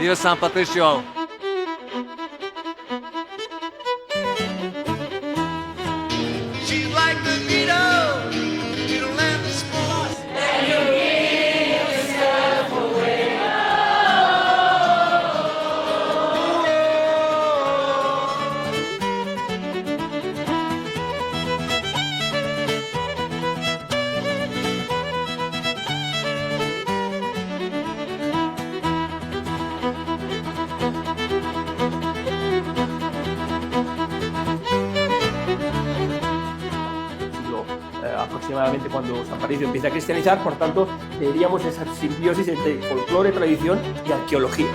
Viva San Patricio! She's like the needle, needle and the sport. And you give yourself away. Aproximadamente cuando San Patricio empieza a cristianizar, por tanto, veríamos esa simbiosis entre folclore, tradición y arqueología.